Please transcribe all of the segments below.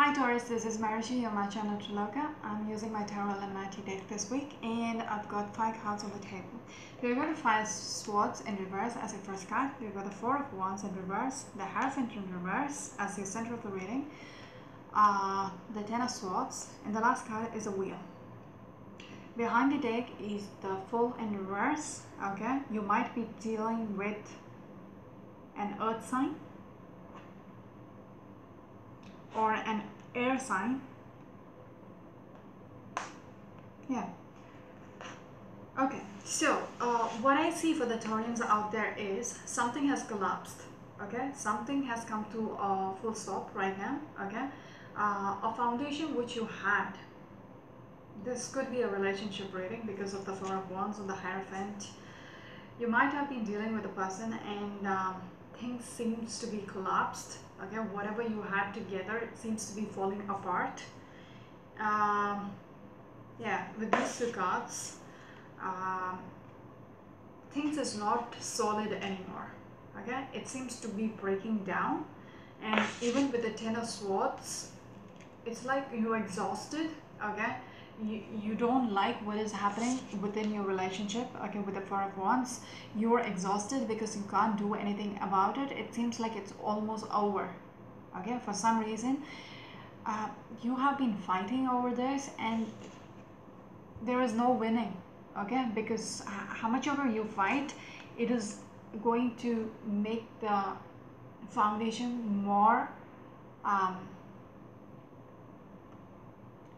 Hi Taurus, this is Marishi, you're my channel Triloka. I'm using my Tarot Illuminati deck this week and I've got 5 cards on the table. We've got the 5 swords in reverse as your first card. We've got the 4 of wands in reverse, the Hierophant in reverse as your center of the reading, the 10 of swords, and the last card is a wheel. Behind the deck is the Fool in reverse. Okay, you might be dealing with an earth sign or an air sign. Yeah. Okay, so what I see for the Taurians out there is something has collapsed. Okay, something has come to a full stop right now. Okay, a foundation which you had. This could be a relationship reading because of the Four of Wands and the Hierophant. You might have been dealing with a person and things seems to be collapsed. Okay, whatever you had together, it seems to be falling apart. Yeah, with these two cards, things is not solid anymore. Okay, it seems to be breaking down, and even with the 10 of swords, it's like you're exhausted. Okay, you don't like what is happening within your relationship. Okay, with the Four of Wands, you're exhausted because you can't do anything about it. It seems like it's almost over. Okay, for some reason you have been fighting over this and there is no winning. Okay, because how much ever you fight, it is going to make the foundation more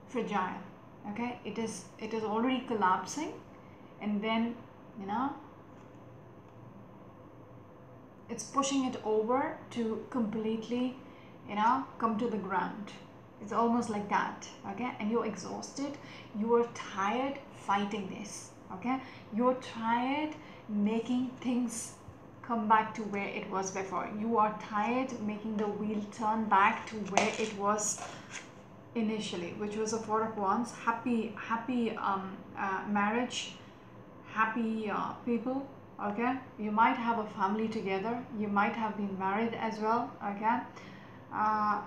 fragile. Okay, it is already collapsing, and then it's pushing it over to completely come to the ground. It's almost like that. Okay, and you're exhausted, you are tired fighting this. Okay, you're tired making things come back to where it was before. You are tired making the wheel turn back to where it was initially, which was a Four of Wands. Happy marriage, happy people. Okay, you might have a family together, you might have been married as well. Okay,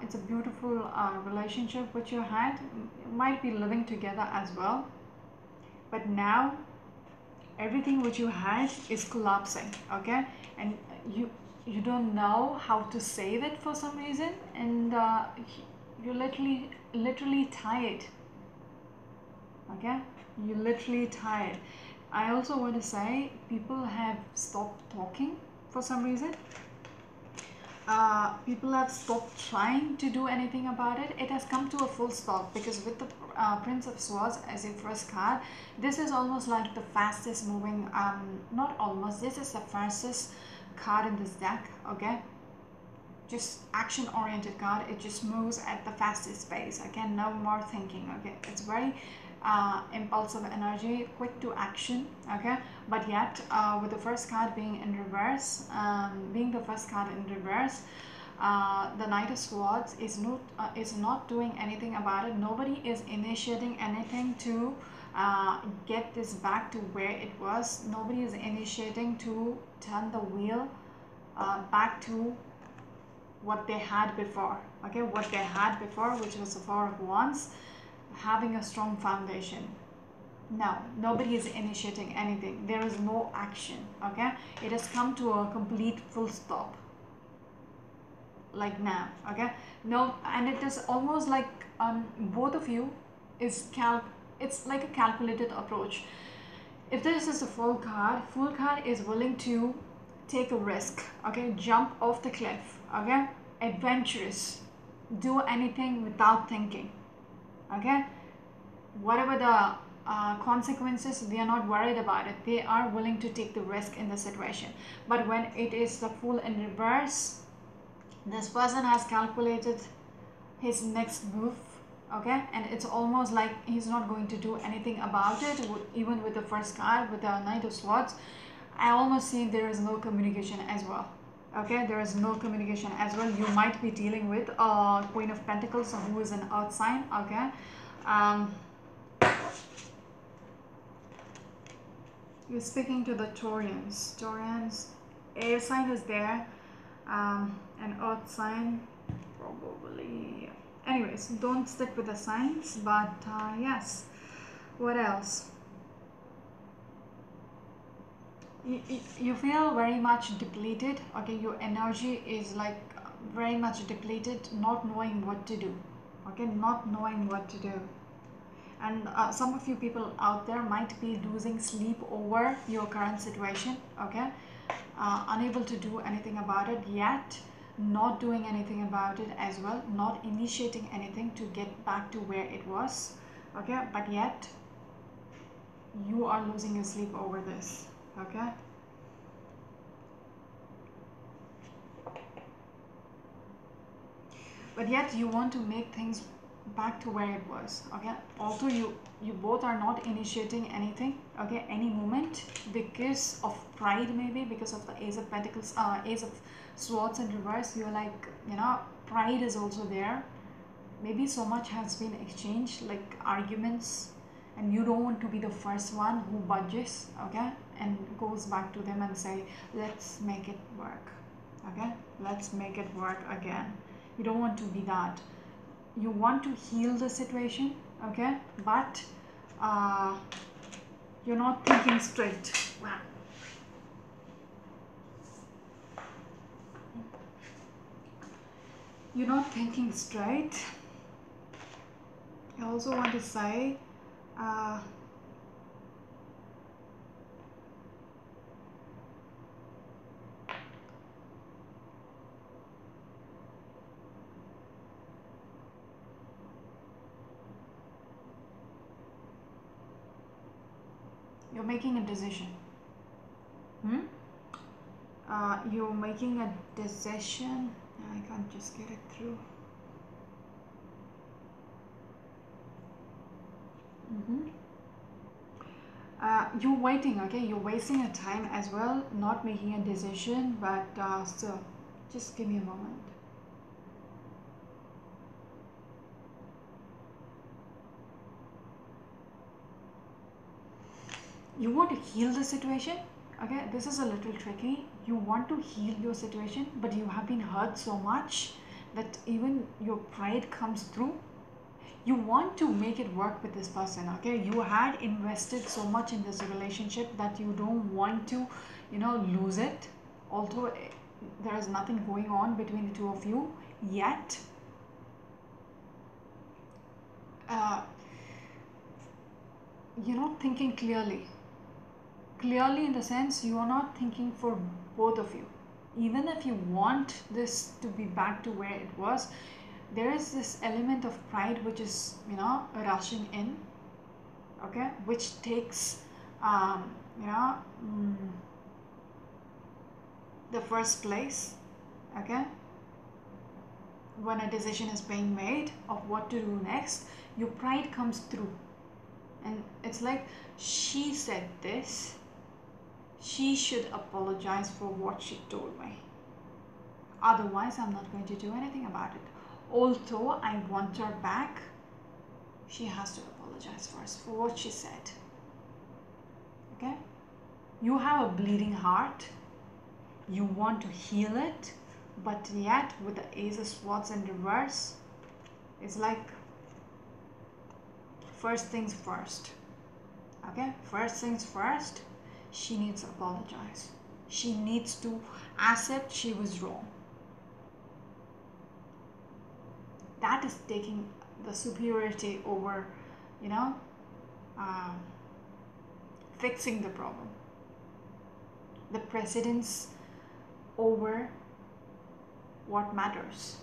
it's a beautiful relationship which you had. You might be living together as well, but now everything which you had is collapsing. Okay, and you don't know how to save it for some reason, and you're literally tired. Okay, you're literally tired. I also want to say people have stopped talking for some reason. People have stopped trying to do anything about it. It has come to a full stop because with the Prince of Swords as your first card, this is almost like the fastest moving, not almost, this is the fastest card in this deck. Okay, just action oriented card. It just moves at the fastest pace. Again, no more thinking. Okay, it's very impulsive energy, quick to action. Okay, but yet with the first card being in reverse, being the first card in reverse, the Knight of Swords is not doing anything about it. Nobody is initiating anything to get this back to where it was. Nobody is initiating to turn the wheel back to what they had before. Okay, what they had before, which was the Four of Wands, having a strong foundation. No, nobody is initiating anything. There is no action. Okay, it has come to a complete full stop like now. Okay, no, and it is almost like both of you is it's like a calculated approach. If this is a full card is willing to take a risk. Okay, jump off the cliff. Okay, adventurous, do anything without thinking. Okay, whatever the consequences, they are not worried about it. They are willing to take the risk in the situation. But when it is the Fool in reverse, this person has calculated his next move. Okay, and it's almost like he's not going to do anything about it. Even with the first card, with the Knight of Swords, I almost see there is no communication as well. Okay, there is no communication as well. You might be dealing with a Queen of Pentacles who is an earth sign. Okay, you're speaking to the Taurians. Air sign is there, an earth sign probably. Anyway, anyways, don't stick with the science, but yes. What else? You feel very much depleted. Okay, your energy is like very much depleted, not knowing what to do. Okay, not knowing what to do. And some of you people out there might be losing sleep over your current situation. Okay, unable to do anything about it yet, not doing anything about it as well, not initiating anything to get back to where it was. Okay, but yet you are losing your sleep over this. Okay, but yet you want to make things back to where it was. Okay, although you both are not initiating anything, okay, any movement, because of pride, maybe because of the Ace of Pentacles, Ace of Swords in reverse. You're like, you know, pride is also there. Maybe so much has been exchanged, like arguments, and you don't want to be the first one who budges, okay, and goes back to them and say, let's make it work. Okay, let's make it work again. You don't want to be that. You want to heal the situation, okay, but you're not thinking straight. Wow. You're not thinking straight. I also want to say you're making a decision. You're making a decision. I can't just get it through. You're waiting, okay? You're wasting your time as well, not making a decision, but still, just give me a moment. You want to heal the situation, okay? This is a little tricky. You want to heal your situation, but you have been hurt so much that even your pride comes through. You want to make it work with this person, okay? You had invested so much in this relationship that you don't want to, you know, lose it. Although there is nothing going on between the two of you yet, you're not thinking clearly. Clearly in the sense, you are not thinking for both of you. Even if you want this to be back to where it was, there is this element of pride which is, you know, rushing in, okay, which takes you know, the first place, okay. When a decision is being made of what to do next, your pride comes through, and it's like, she said this, she should apologize for what she told me, otherwise I'm not going to do anything about it. Although I want her back, she has to apologize first for what she said. Okay? You have a bleeding heart. You want to heal it, but yet with the Ace of Swords in reverse, it's like, first things first. Okay? First things first, she needs to apologize. She needs to accept she was wrong. That is taking the superiority over, you know, fixing the problem. The precedence over what matters.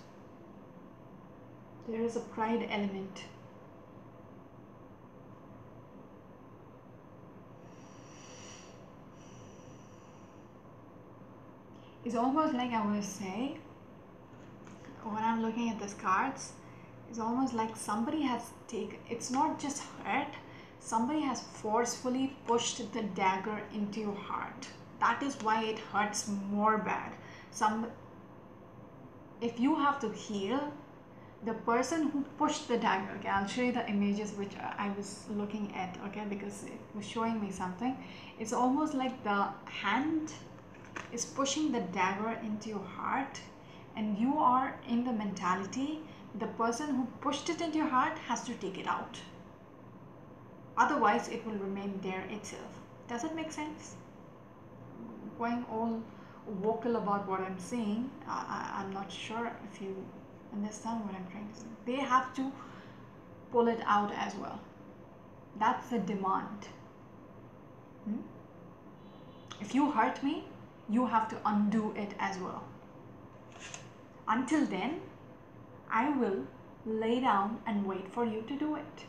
There is a pride element. It's almost like, I would say, when I'm looking at these cards, it's almost like somebody has taken, it's not just hurt, somebody has forcefully pushed the dagger into your heart. That is why it hurts more bad. If you have to heal, the person who pushed the dagger, okay, I'll show you the images which I was looking at, okay, because it was showing me something. It's almost like the hand is pushing the dagger into your heart, and you are in the mentality the person who pushed it into your heart has to take it out. Otherwise, it will remain there itself. Does it make sense? Going all vocal about what I'm saying, I'm not sure if you understand what I'm trying to say. They have to pull it out as well. That's the demand. If you hurt me, you have to undo it as well. Until then, I will lay down and wait for you to do it.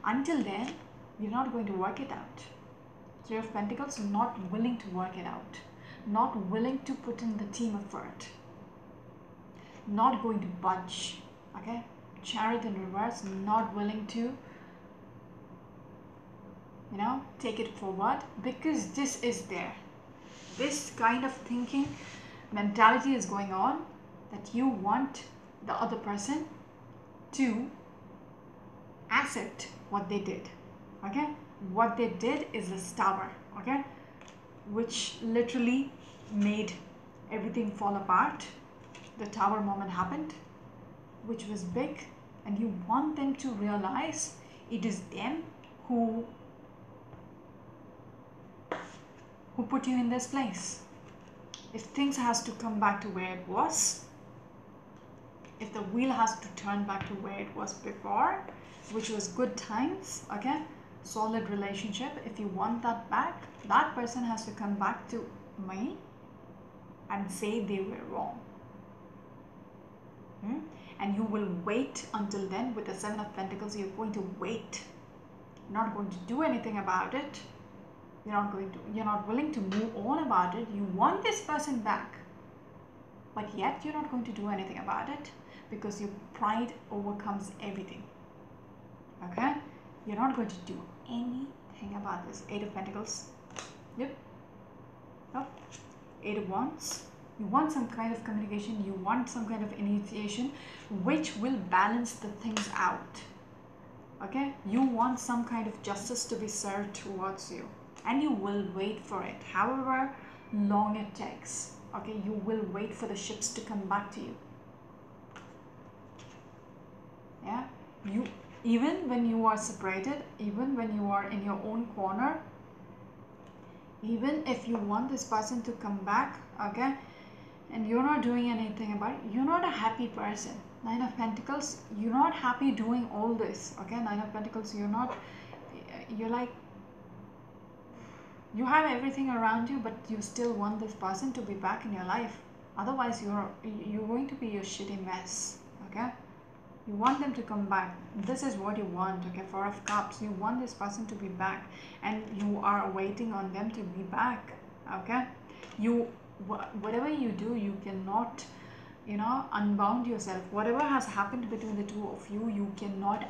Until then, you're not going to work it out. Three of Pentacles, not willing to work it out. Not willing to put in the team effort. Not going to budge. Okay? Chariot in reverse, not willing to, take it forward, because this is there. This kind of thinking mentality is going on, that you want the other person to accept what they did. Okay? What they did is this tower, okay, which literally made everything fall apart. The tower moment happened, which was big, and you want them to realize it is them who put you in this place. If things has to come back to where it was, if the wheel has to turn back to where it was before, which was good times, okay, solid relationship, if you want that back, that person has to come back to me and say they were wrong. And you will wait until then. With the Seven of Pentacles, you're going to wait. You're not going to do anything about it. You're not willing to move on about it. You want this person back, but yet you're not going to do anything about it, because your pride overcomes everything. Okay? You're not going to do anything about this. Eight of Pentacles. Yep. Eight of Wands. You want some kind of communication. You want some kind of initiation, which will balance the things out. Okay? You want some kind of justice to be served towards you, and you will wait for it, however long it takes. Okay? You will wait for the ships to come back to you. Yeah? Even when you are separated, even when you are in your own corner, even if you want this person to come back, okay, and you're not doing anything about it, you're not a happy person. Nine of Pentacles, you're not happy doing all this. Okay? Nine of Pentacles, you're like, you have everything around you, but you still want this person to be back in your life. Otherwise, you're going to be a shitty mess. Okay? You want them to come back. This is what you want. Okay? Four of Cups, you want this person to be back, and you are waiting on them to be back. Okay? Whatever you do, you cannot, unbound yourself. Whatever has happened between the two of you, you cannot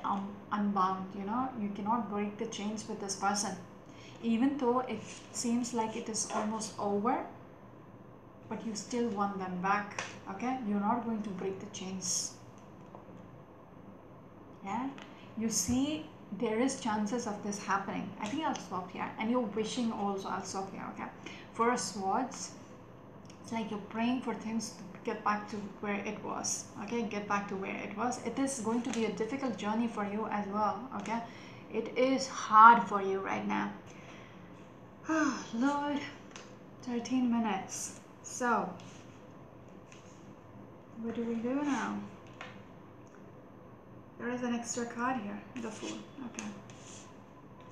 unbound. You cannot break the chains with this person, even though it seems like it is almost over, but you still want them back. Okay? You're not going to break the chains. Yeah? You see, there is chances of this happening. I think I'll stop here. And you're wishing also. I'll stop here. Okay? Four of Swords, it's like you're praying for things to get back to where it was. Okay? Get back to where it was. It is going to be a difficult journey for you as well. Okay? It is hard for you right now. Oh, Lord. 13 minutes. So, what do we do now? There is an extra card here, the Fool. Okay.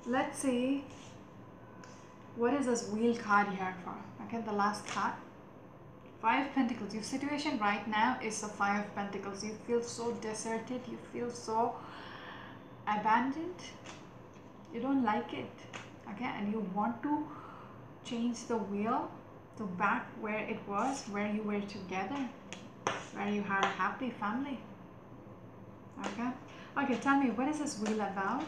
Let's see, what is this wheel card here for? Okay, the last card. Five of Pentacles. Your situation right now is the Five of Pentacles. You feel so deserted. You feel so abandoned. You don't like it. Okay, and you want to change the wheel to back where it was, where you were together, where you had a happy family. Okay. Okay, tell me, what is this wheel about?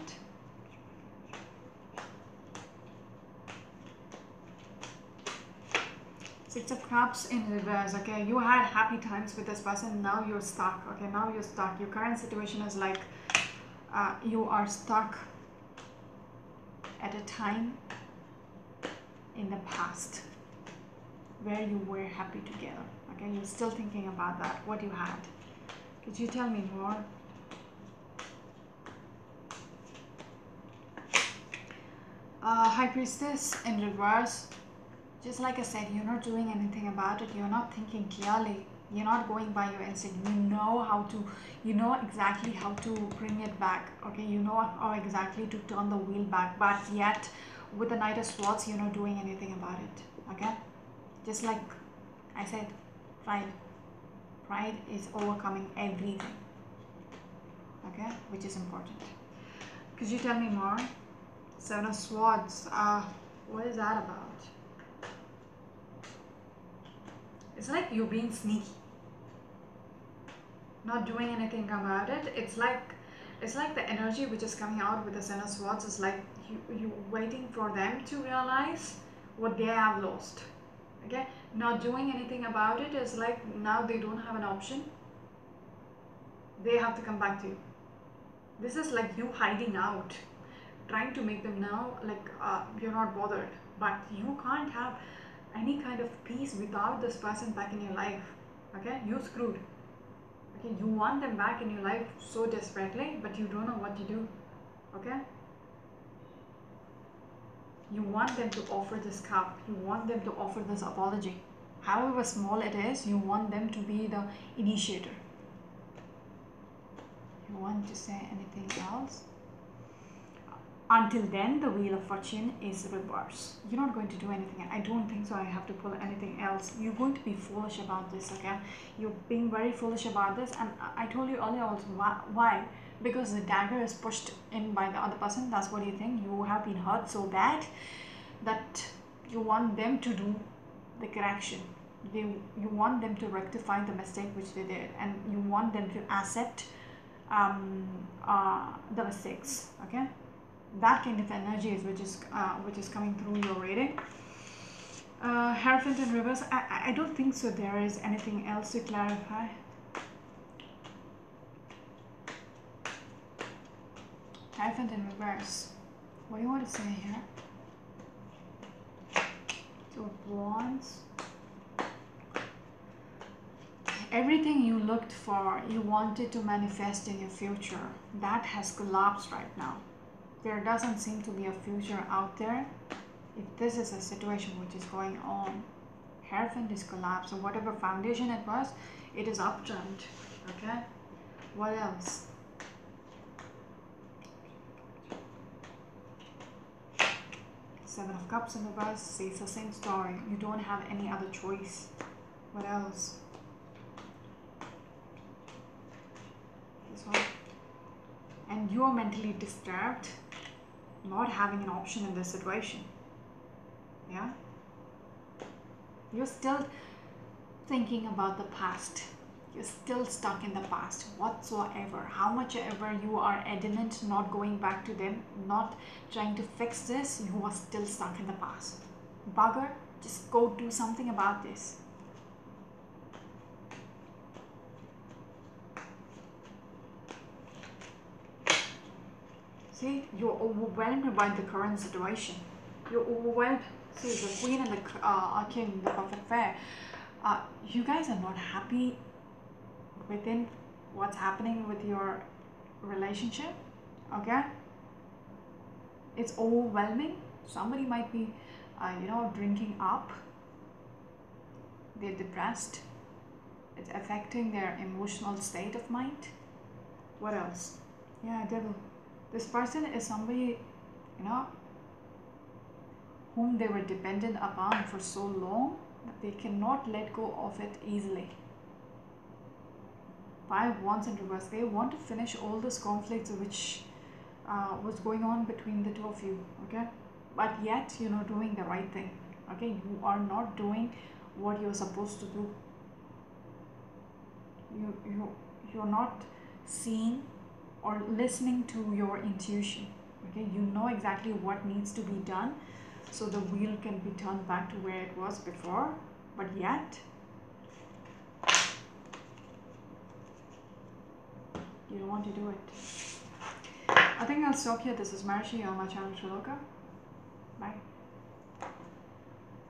Six of Cups in reverse. Okay, you had happy times with this person. Now you're stuck. Okay, now you're stuck. Your current situation is like you are stuck at a time in the past. where you were happy together. Okay, you're still thinking about that, what you had. Could you tell me more? High Priestess in reverse. Just like I said, you're not doing anything about it. You're not thinking clearly. You're not going by your instinct. You know exactly how to bring it back. Okay, you know how exactly to turn the wheel back. But yet, with the Knight of Swords, you're not doing anything about it. Okay, just like I said, pride. Pride is overcoming everything. Okay, which is important. Could you tell me more? Seven of Swords. What is that about? It's like you're being sneaky, not doing anything about it. It's like the energy which is coming out with the Seven of Swords is like you waiting for them to realize what they have lost. Okay, not doing anything about it is like now they don't have an option. They have to come back to you. This is like you hiding out, trying to make them know like you're not bothered, but you can't have any kind of peace without this person back in your life. Okay, you screwed. Okay, you want them back in your life so desperately, but you don't know what to do. Okay, you want them to offer this cup, you want them to offer this apology, however small it is. You want them to be the initiator. You want to say anything else? Until then, the Wheel of Fortune is reverse. You're not going to do anything. I don't think so. I have to pull anything else. You're going to be foolish about this, okay? You're being very foolish about this. And I told you earlier also why. Because the dagger is pushed in by the other person. That's what you think. You have been hurt so bad that you want them to do the correction. You want them to rectify the mistake which they did. And you want them to accept the mistakes, okay? That kind of energy is which is coming through your reading. Hierophant in reverse. I don't think so. There is anything else to clarify. Hierophant in reverse. What do you want to say here? Two of Wands. Everything you looked for, you wanted to manifest in your future, that has collapsed right now. There doesn't seem to be a future out there. If this is a situation which is going on, Hierophant is collapsed. So whatever foundation it was, it is upturned. Okay? What else? Seven of Cups in reverse says the same story. You don't have any other choice. What else? This one. And you're mentally disturbed, not having an option in this situation. Yeah, you're still thinking about the past. You're still stuck in the past whatsoever. How much ever you are adamant not going back to them, not trying to fix this, you are still stuck in the past. Bugger, just go do something about this. See, you're overwhelmed by the current situation. You're overwhelmed. See, the Queen and the King, the perfect pair. You guys are not happy within what's happening with your relationship. Okay? It's overwhelming. Somebody might be, drinking up. They're depressed. It's affecting their emotional state of mind. What else? Yeah, Devil. This person is somebody, whom they were dependent upon for so long that they cannot let go of it easily. Five of Wands in reverse. They want to finish all this conflicts which was going on between the two of you, okay? But yet you're not doing the right thing, okay? You are not doing what you're supposed to do. You're not seeing or listening to your intuition, okay? You know exactly what needs to be done so the wheel can be turned back to where it was before, but yet you don't want to do it. I think I'll stop here. This is Marshi on my channel Triloka. Bye.